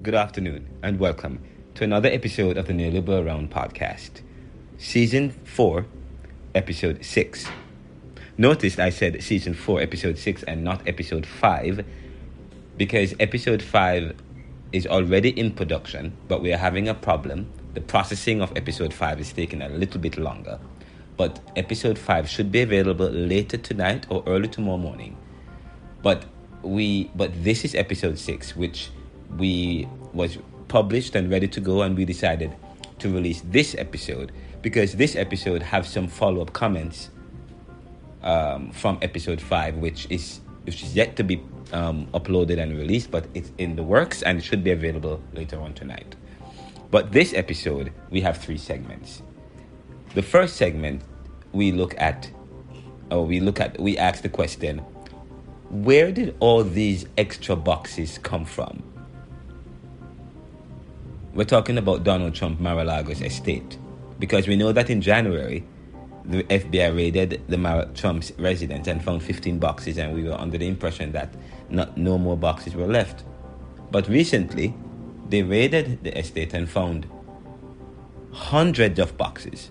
good afternoon, and welcome to another episode of the Neoliberal Round podcast, Season 4, Episode 6. Notice I said Season 4, Episode 6 and not Episode 5 because Episode 5 is already in production, but we are having a problem. The processing of Episode 5 is taking a little bit longer, but Episode 5 should be available later tonight or early tomorrow morning. But this is Episode 6, which was published and ready to go, and we decided to release this episode because this episode has some follow-up comments from Episode 5, which is yet to be uploaded and released, but it's in the works and it should be available later on tonight. But this episode, we have 3 segments. The first segment, we ask the question, where did all these extra boxes come from? We're talking about Donald Trump Mar-a-Lago's estate, because we know that in January, the FBI raided Trump's residence and found 15 boxes, and we were under the impression that no more boxes were left. But recently, they raided the estate and found hundreds of boxes.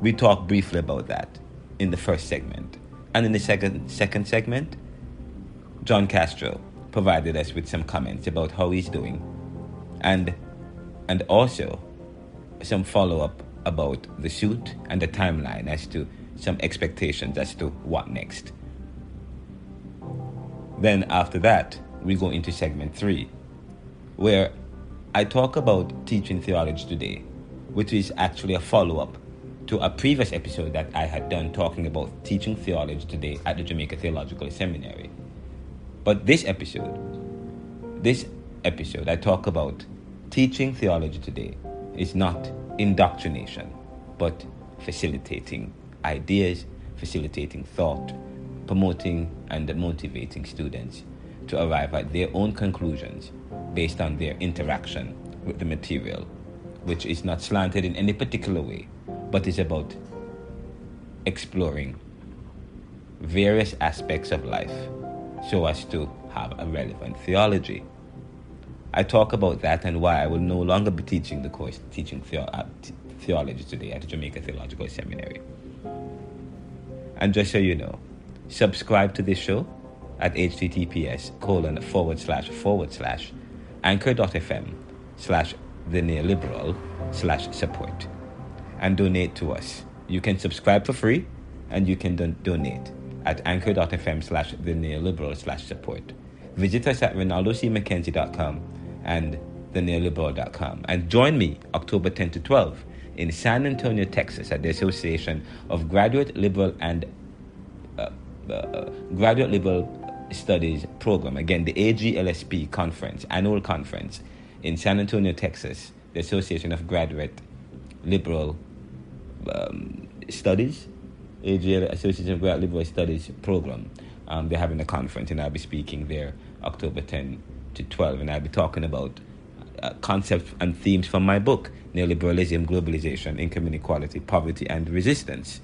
We talked briefly about that in the first segment. And in the second segment, John Castro provided us with some comments about how he's doing, and also some follow-up about the suit and the timeline as to some expectations as to what next. Then after that, we go into segment 3, where I talk about teaching theology today, which is actually a follow-up to a previous episode that I had done talking about teaching theology today at the Jamaica Theological Seminary. But this episode, I talk about teaching theology today is not indoctrination, but facilitating ideas, facilitating thought, promoting and motivating students to arrive at their own conclusions based on their interaction with the material, which is not slanted in any particular way, but is about exploring various aspects of life so as to have a relevant theology. I talk about that and why I will no longer be teaching the course, theology today at the Jamaica Theological Seminary. And just so you know, subscribe to this show at https://anchor.fm/theneoliberal/support and donate to us. You can subscribe for free and you can donate at anchor.fm/theneoliberal/support. Visit us at ronaldocmckenzie.com and theneoliberal.com and join me October 10 to 12 in San Antonio, Texas at the Association of Graduate Liberal Studies Program. Again, the AGLSP conference, annual conference in San Antonio, Texas, the Association of Graduate Liberal Studies, AGL Association of Graduate Liberal Studies Program. They're having a conference, and I'll be speaking there October 10 to 12, and I'll be talking about concepts and themes from my book, Neoliberalism, Globalization, Income Inequality, Poverty, and Resistance.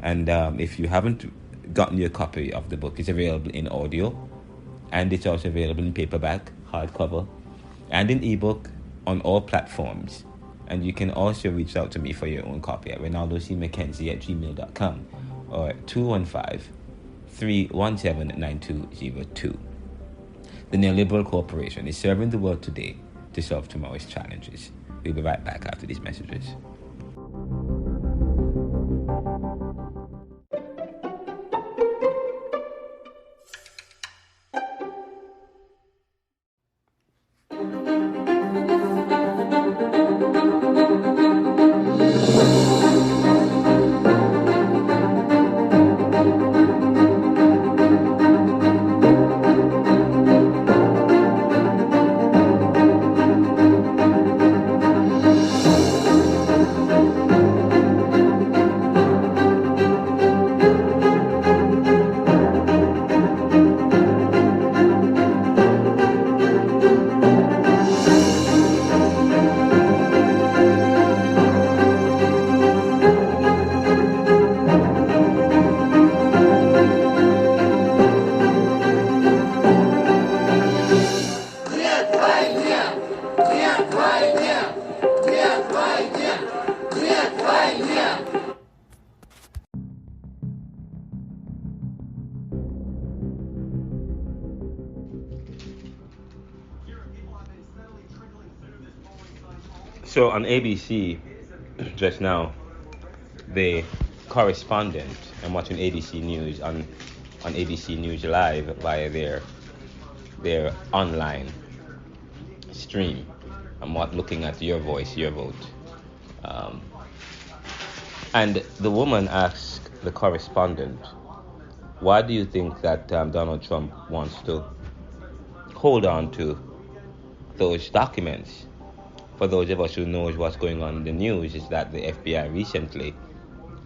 And if you haven't gotten your copy of the book, it's available in audio, and it's also available in paperback, hardcover, and in ebook on all platforms. And you can also reach out to me for your own copy at ronaldocmckenzie@gmail.com or 215-317-9202. The Neoliberal Corporation is serving the world today to solve tomorrow's challenges. We'll be right back after these messages. So on ABC just now, the correspondent, I'm watching ABC News on ABC News Live via their online stream. I'm looking at Your Voice, Your Vote. And the woman asked the correspondent, why do you think that Donald Trump wants to hold on to those documents? For those of us who knows what's going on in the news, is that the FBI recently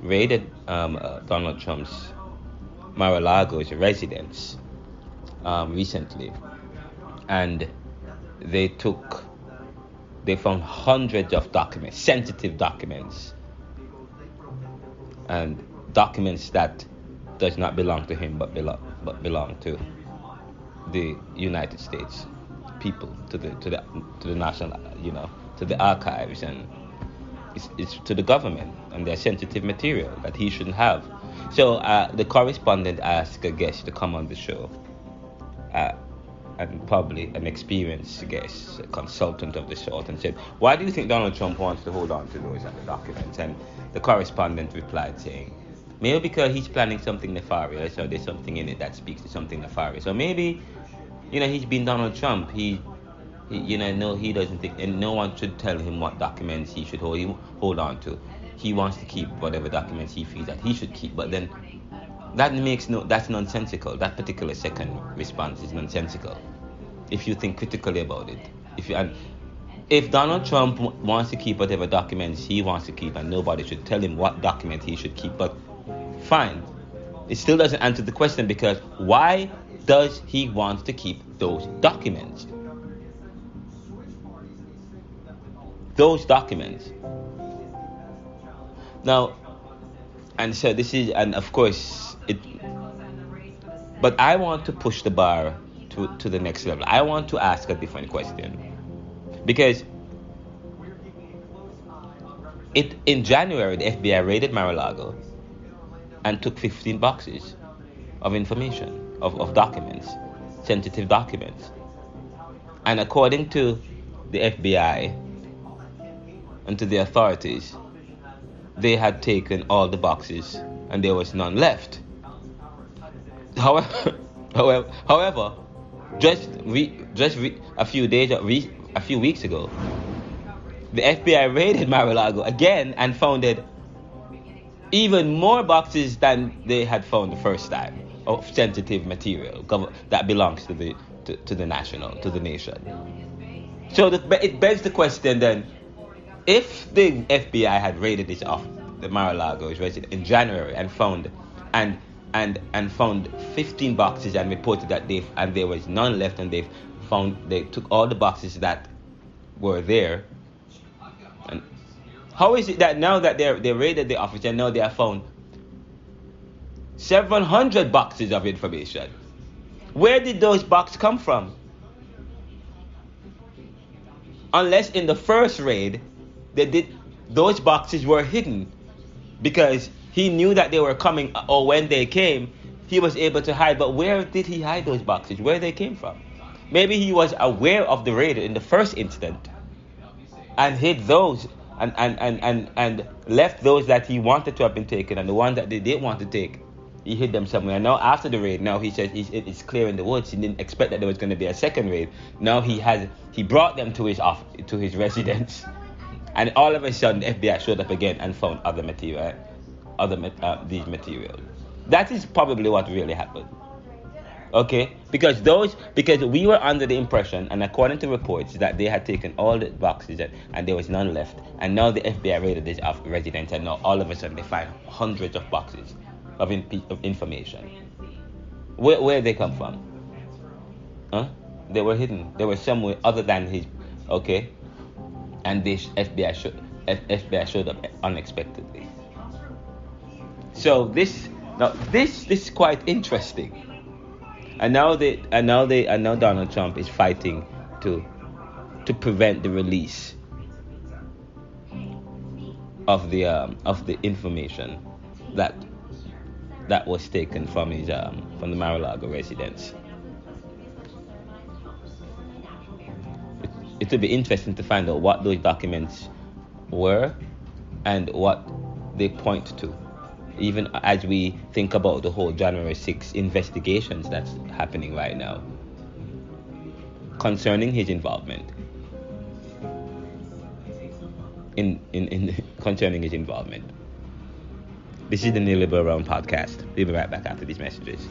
raided Donald Trump's Mar-a-Lago's residence recently, and they found hundreds of documents, sensitive documents, and documents that does not belong to him but belong to the United States people, to the national, to the archives, and it's to the government, and they're sensitive material that he shouldn't have. So the correspondent asked a guest to come on the show, and probably an experienced guest, a consultant of the sort, and said, why do you think Donald Trump wants to hold on to those other documents? And the correspondent replied saying, maybe because he's planning something nefarious, or there's something in it that speaks to something nefarious. Or maybe, he's been Donald Trump. He doesn't think, and no one should tell him what documents he should hold on to. He wants to keep whatever documents he feels that he should keep. But then that's nonsensical. That particular second response is nonsensical if you think critically about it. If Donald Trump wants to keep whatever documents he wants to keep, and nobody should tell him what document he should keep, but fine, it still doesn't answer the question, because why does he want to keep those documents? Those documents. Now, and so this is, and of course, but I want to push the bar to the next level. I want to ask a different question. Because in January, the FBI raided Mar-a-Lago and took 15 boxes of information, of documents, sensitive documents. And according to the FBI and to the authorities, they had taken all the boxes and there was none left. However, just a few weeks ago, the FBI raided Mar-a-Lago again and found even more boxes than they had found the first time of sensitive material that belongs to the nation. So it begs the question then: if the FBI had raided the Mar-a-Lago's residence in January and found 15 boxes and reported that there was none left, and they took all the boxes that were there, and how is it that now that they raided the office and now they have found 700 boxes of information? Where did those boxes come from? Unless in the first raid those boxes were hidden, because he knew that they were coming, or when they came, he was able to hide. But where did he hide those boxes? Where they came from? Maybe he was aware of the raid in the first incident and hid those and left those that he wanted to have been taken, and the ones that they didn't want to take, he hid them somewhere. Now after the raid, now he says it's clear in the woods. He didn't expect that there was going to be a second raid. Now he brought them to his residence, and all of a sudden the FBI showed up again and found other material. These materials. That is probably what really happened. Okay, because we were under the impression, and according to reports, that they had taken all the boxes and there was none left, and now the FBI raided this residence, and now all of a sudden they find hundreds of boxes of information. Where they come from? They were hidden. They were somewhere other than his. Okay, and this FBI showed up unexpectedly. So this is quite interesting, and now Donald Trump is fighting to prevent the release of the information that was taken from the Mar-a-Lago residence. It would be interesting to find out what those documents were and what they point to, even as we think about the whole January 6 investigations that's happening right now concerning his involvement in concerning his involvement. This is the Neoliberal Round Podcast. We'll be right back after these messages.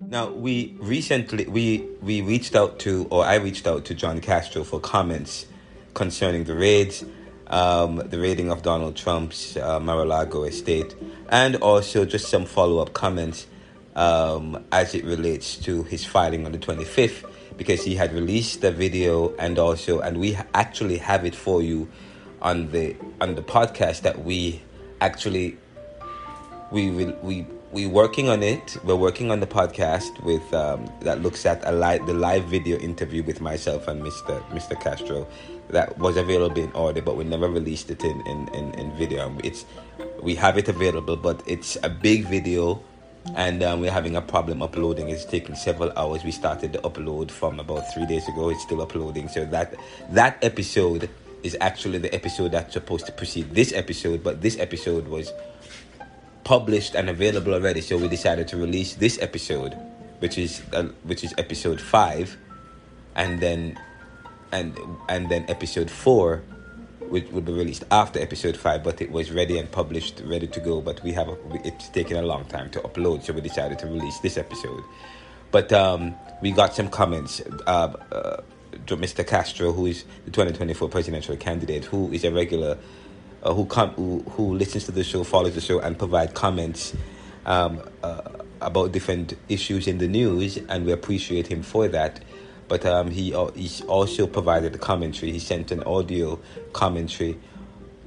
Now, we reached out to, or I reached out to John Castro for comments concerning the raids, the raiding of Donald Trump's Mar-a-Lago estate, and also just some follow-up comments as it relates to his filing on the 25th, because he had released the video, and we actually have it for you on the podcast that we actually we working on it. We're working on the podcast with that looks at the live video interview with myself and Mr. Castro that was available in audio, but we never released it in video. We have it available, but it's a big video, and we're having a problem uploading. It's taking several hours. We started the upload from about 3 days ago. It's still uploading. So that episode is actually the episode that's supposed to precede this episode, but this episode was published and available already, so we decided to release this episode, which is episode 5, and then episode 4, which will be released after episode 5, but it was ready and published, ready to go, but it's taken a long time to upload, so we decided to release this episode. But we got some comments. Mr. Castro, who is the 2024 presidential candidate, who is a regular who listens to the show, follows the show, and provide comments about different issues in the news, and we appreciate him for that. But he's also provided a commentary. He sent an audio commentary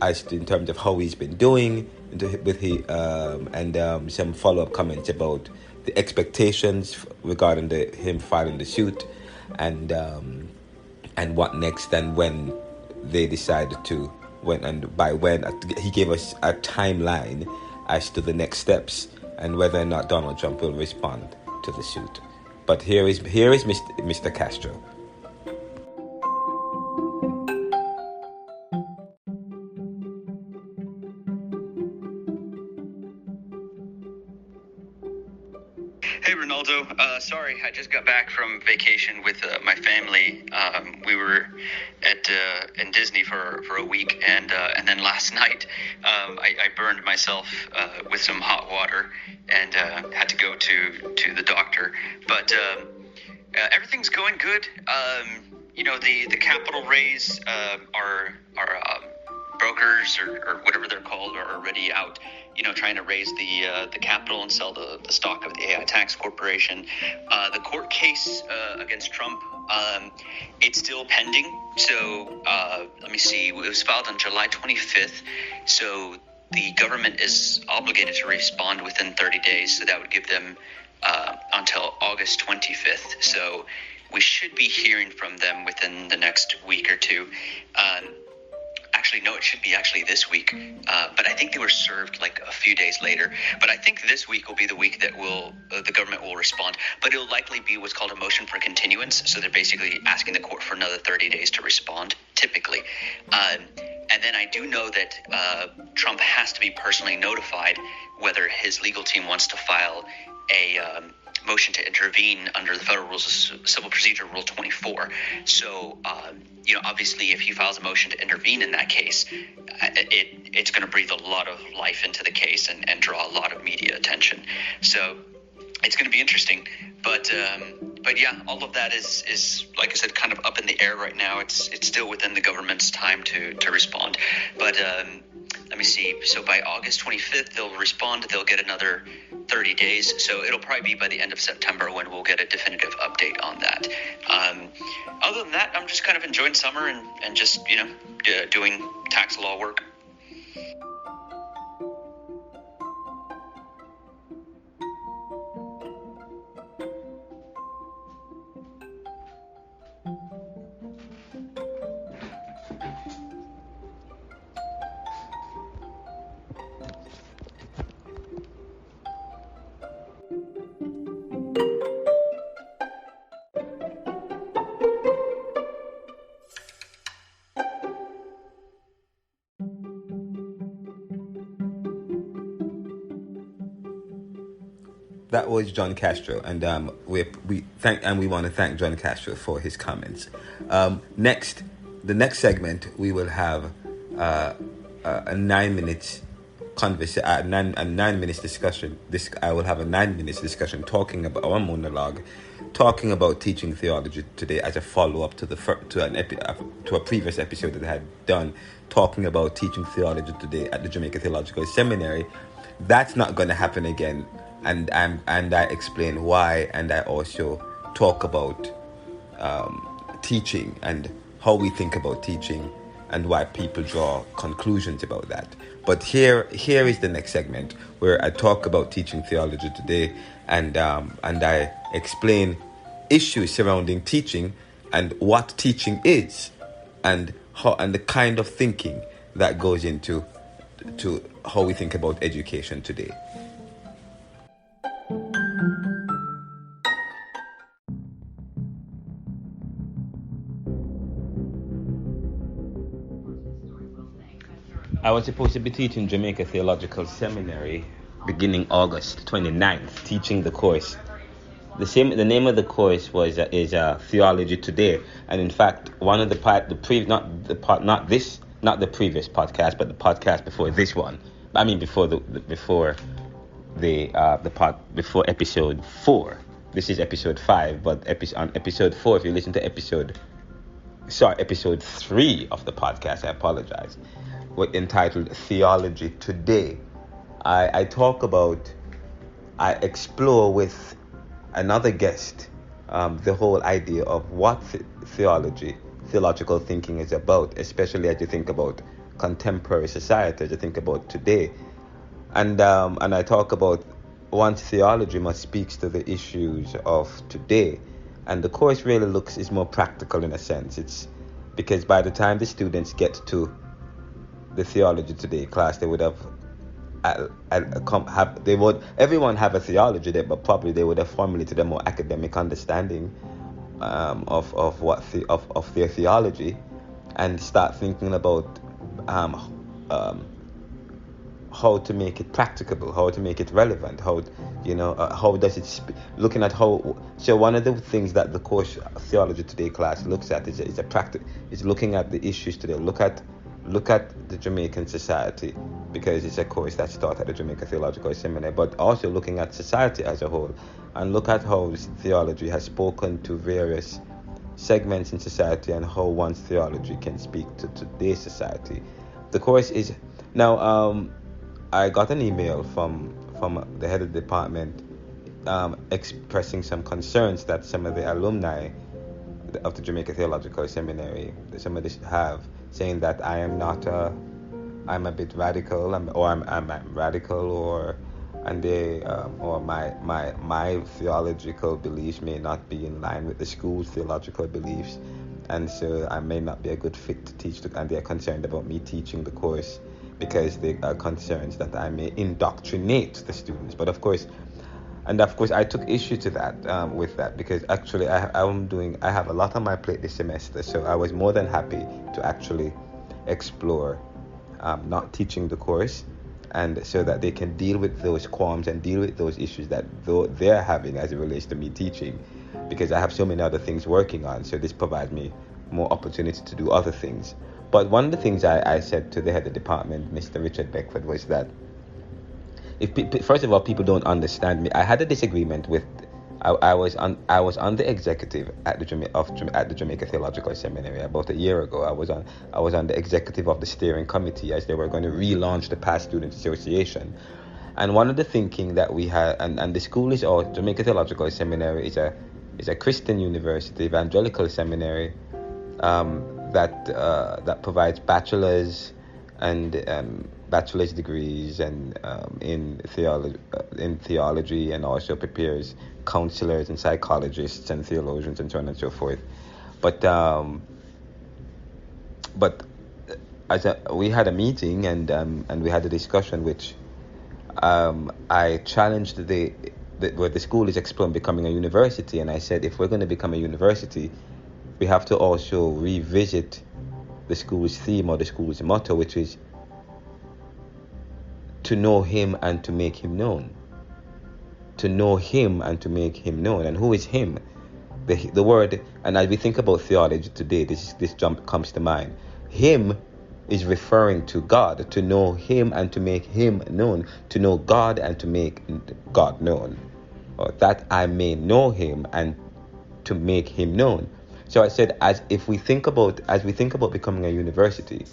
in terms of how he's been doing with and some follow-up comments about the expectations regarding him filing the suit, and what next, and when they decided to. He gave us a timeline as to the next steps and whether or not Donald Trump will respond to the suit. But here is Mr. Castro. Hey Ronaldo, sorry, I just got back from vacation with my family. We were in Disney for a week, and then last night I burned myself with some hot water and had to go to the doctor. But everything's going good. The capital raise, our brokers or whatever they're called are already out, trying to raise the capital and sell the stock of the AI Tax Corporation. The court case against Trump, it's still pending. So let me see. It was filed on July 25th. So the government is obligated to respond within 30 days. So that would give them until August 25th. So we should be hearing from them within the next week or two. Actually, no, it should be actually this week. But I think they were served like a few days later. But I think this week will be the week that the government will respond. But it'll likely be what's called a motion for continuance. So they're basically asking the court for another 30 days to respond, typically. And then I do know that Trump has to be personally notified whether his legal team wants to file a motion to intervene under the Federal Rules of Civil Procedure, Rule 24. So, obviously, if he files a motion to intervene in that case, it's going to breathe a lot of life into the case and draw a lot of media attention. So it's going to be interesting. But yeah, all of that is like I said, kind of up in the air right now. It's still within the government's time to respond. But let me see. So by August 25th, they'll respond. They'll get another 30 days. So it'll probably be by the end of September when we'll get a definitive update on that. Other than that, I'm just kind of enjoying summer and just, doing tax law work. That was John Castro, and we want to thank John Castro for his comments. The next segment we will have a 9 minutes conversation, a 9 minutes discussion. I will have a 9 minutes discussion talking about our monologue, talking about teaching theology today as a follow up to to a previous episode that I had done, talking about teaching theology today at the Jamaica Theological Seminary. That's not going to happen again, and I explain why, and I also talk about teaching and how we think about teaching and why people draw conclusions about that. But here is the next segment where I talk about teaching theology today, and I explain issues surrounding teaching and what teaching is, and the kind of thinking that goes into how we think about education today. I was supposed to be teaching Jamaica Theological Seminary beginning August 29th, teaching the course. The name of the course is Theology Today, and in fact, one of the previous podcast, but the podcast before this one. I mean, before episode 4. This is episode 5, but on episode 4, if you listen to episode 3 of the podcast, I apologize, entitled Theology Today. I explore with another guest the whole idea of what theological thinking is about, especially as you think about contemporary society, as you think about today. And I talk about one's theology must speak to the issues of today. And the course really is more practical in a sense. It's because by the time the students get to the Theology Today class, they would have everyone have a theology there, but probably they would have formulated a more academic understanding of their theology, and start thinking about how to make it practicable, how to make it relevant, how does it looking at how. So one of the things that the course Theology Today class looks at is looking at the issues today. Look at the Jamaican society, because it's a course that's taught at the Jamaica Theological Seminary, but also looking at society as a whole, and look at how theology has spoken to various segments in society and how one's theology can speak to today's society. The course is now. I got an email from the head of the department expressing some concerns that some of the alumni of the Jamaica Theological Seminary, some of this have, saying that I'm a bit radical, I'm radical, or my theological beliefs may not be in line with the school's theological beliefs, and so I may not be a good fit to teach, and they're concerned about me teaching the course because they are concerned that I may indoctrinate the students. But of course, I took issue to that with that, because actually I have a lot on my plate this semester, so I was more than happy to actually explore not teaching the course, and so that they can deal with those qualms and deal with those issues that they're having as it relates to me teaching, because I have so many other things working on. So this provides me more opportunity to do other things. But one of the things I said to the head of the department, Mr. Richard Beckford, was that first of all, people don't understand me. I had a disagreement with. I was on the executive at the Jamaica Theological Seminary about a year ago. I was on the executive of the steering committee as they were going to relaunch the Past Student Association. And one of the thinking that we had, and the school is Jamaica Theological Seminary is a Christian university, evangelical seminary, that provides bachelor's degrees and in theology, and also prepares counselors and psychologists and theologians and so on and so forth. But we had a meeting and we had a discussion which I challenged where the school is exploring becoming a university, and I said, if we're going to become a university, we have to also revisit the school's theme or the school's motto, which is to know him and to make him known. to know him and to make him known. And who is him? The word, and as we think about theology today, this jump comes to mind. Him is referring to God, to know him and to make him known, to know God and to make God known, or that I may know him and to make him known. So I said, as we think about becoming a university,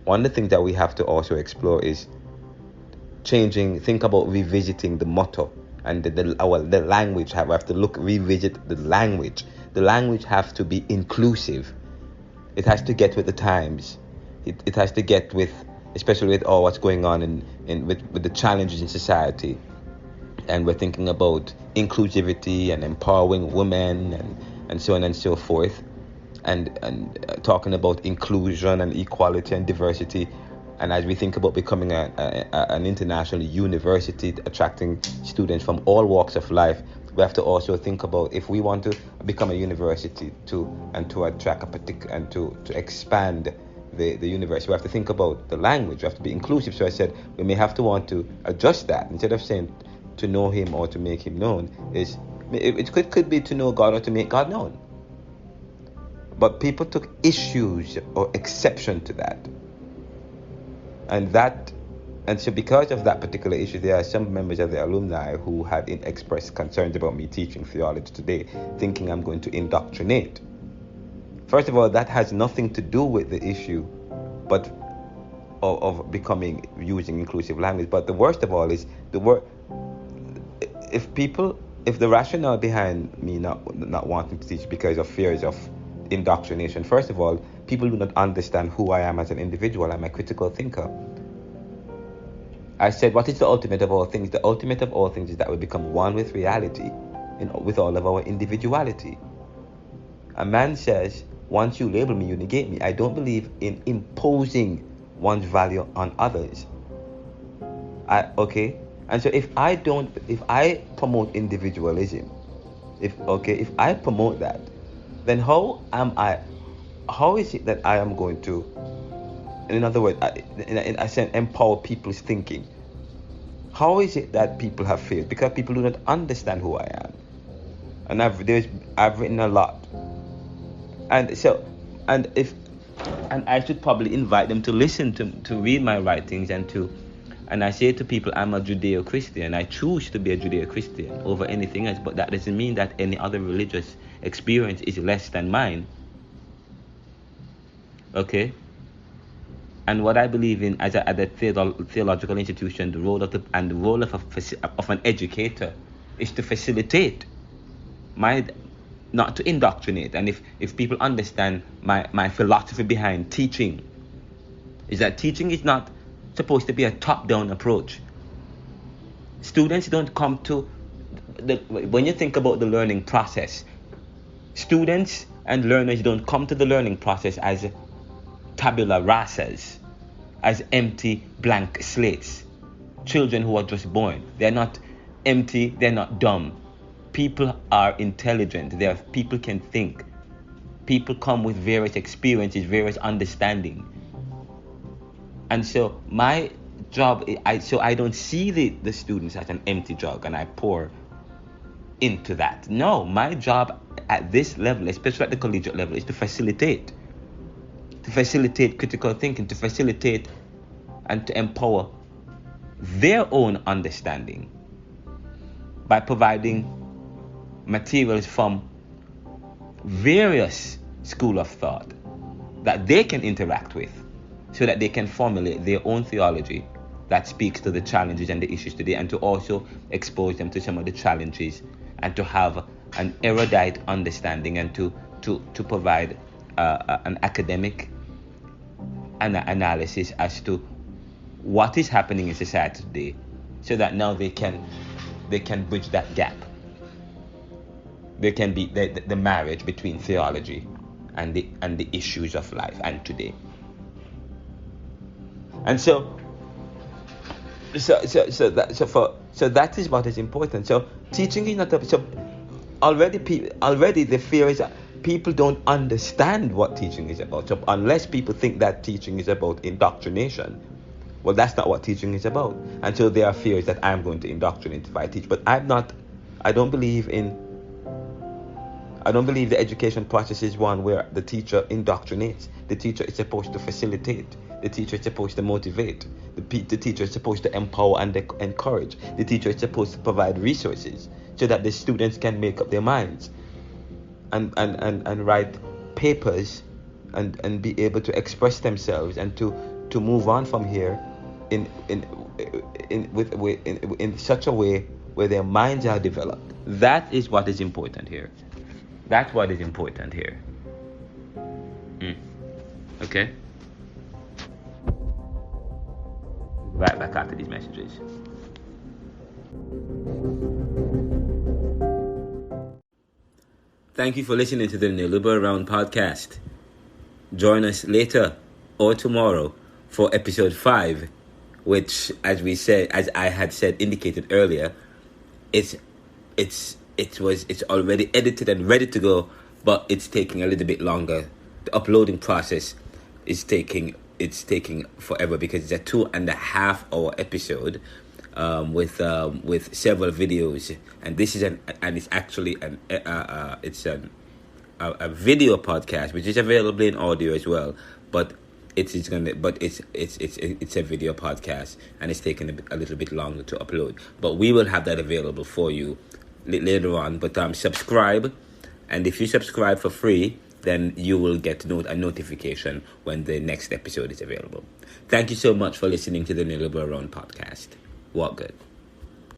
one of the things that we have to also explore is think about revisiting the motto and the language. We have to revisit the language. The language has to be inclusive. It has to get with the times. It has to get with, especially with all what's going on with the challenges in society. And we're thinking about inclusivity and empowering women and so on and so forth. And talking about inclusion and equality and diversity. And as we think about becoming an international university, attracting students from all walks of life, we have to also think about, if we want to become a university to attract and to expand the university, we have to think about the language. We have to be inclusive. So I said we may have to want to adjust that. Instead of saying to know him or to make him known, it could be to know God or to make God known. But people took issues or exception to that. And so because of that particular issue, there are some members of the alumni who have expressed concerns about me teaching theology today, thinking I'm going to indoctrinate. First of all, that has nothing to do with the issue, but of using inclusive language. But the worst of all is the word. If the rationale behind me not wanting to teach because of fears of indoctrination, first of all, people do not understand who I am as an individual. I'm a critical thinker. I said, what is the ultimate of all things? The ultimate of all things is that we become one with reality, with all of our individuality. A man says, once you label me, you negate me. I don't believe in imposing one's value on others. And so if I promote individualism, if I promote that, then how is it that I am going to, in other words, in a sense, empower people's thinking? How is it that people have failed? Because people do not understand who I am. And I've written a lot. And I should probably invite them to listen to read my writings and I say to people, I'm a Judeo-Christian. I choose to be a Judeo-Christian over anything else, but that doesn't mean that any other religious experience is less than mine. Okay? And what I believe in as a theological institution, the role of an educator is to facilitate, not to indoctrinate. And if people understand my philosophy behind teaching, is that teaching is not supposed to be a top-down approach. Students don't come to when you think about the learning process, students and learners don't come to the learning process as tabula rasas, as empty blank slates. Children who are just born, they're not empty, they're not dumb. People are intelligent. People can think. People come with various experiences, various understanding. And so my job, I don't see the students as an empty jug and I pour into that. No, my job at this level, especially at the collegiate level, is to facilitate critical thinking, to facilitate and to empower their own understanding by providing materials from various schools of thought that they can interact with, so that they can formulate their own theology that speaks to the challenges and the issues today, and to also expose them to some of the challenges, and to have an erudite understanding, and to provide an academic analysis as to what is happening in society today, so that now they can bridge that gap. There can be the marriage between theology and the issues of life and today. And so that is what is important. So teaching is not already the fear is that people don't understand what teaching is about. So unless people think that teaching is about indoctrination, well, that's not what teaching is about. And so there are fears that I'm going to indoctrinate if I teach. But I'm not I don't believe the education process is one where the teacher indoctrinates. The teacher is supposed to facilitate. The teacher is supposed to motivate. The teacher is supposed to empower and encourage. The teacher is supposed to provide resources so that the students can make up their minds and write papers and be able to express themselves and to move on from here in such a way where their minds are developed. That is what is important here. That's what is important here. Okay? Right back after these messages. Thank you for listening to the Neoliberal Round podcast. Join us later or tomorrow for episode 5, which, as I had indicated earlier, it's already edited and ready to go, but it's taking a little bit longer. The uploading process is taking forever because it's a 2.5 hour episode with several videos, and this is it's actually a video podcast which is available in audio as well, but it's a video podcast, and it's taking a little bit longer to upload, but we will have that available for you later on. But subscribe, and if you subscribe for free, then you will get a notification when the next episode is available. Thank you so much for listening to the Neoliberal Round podcast. Walk good.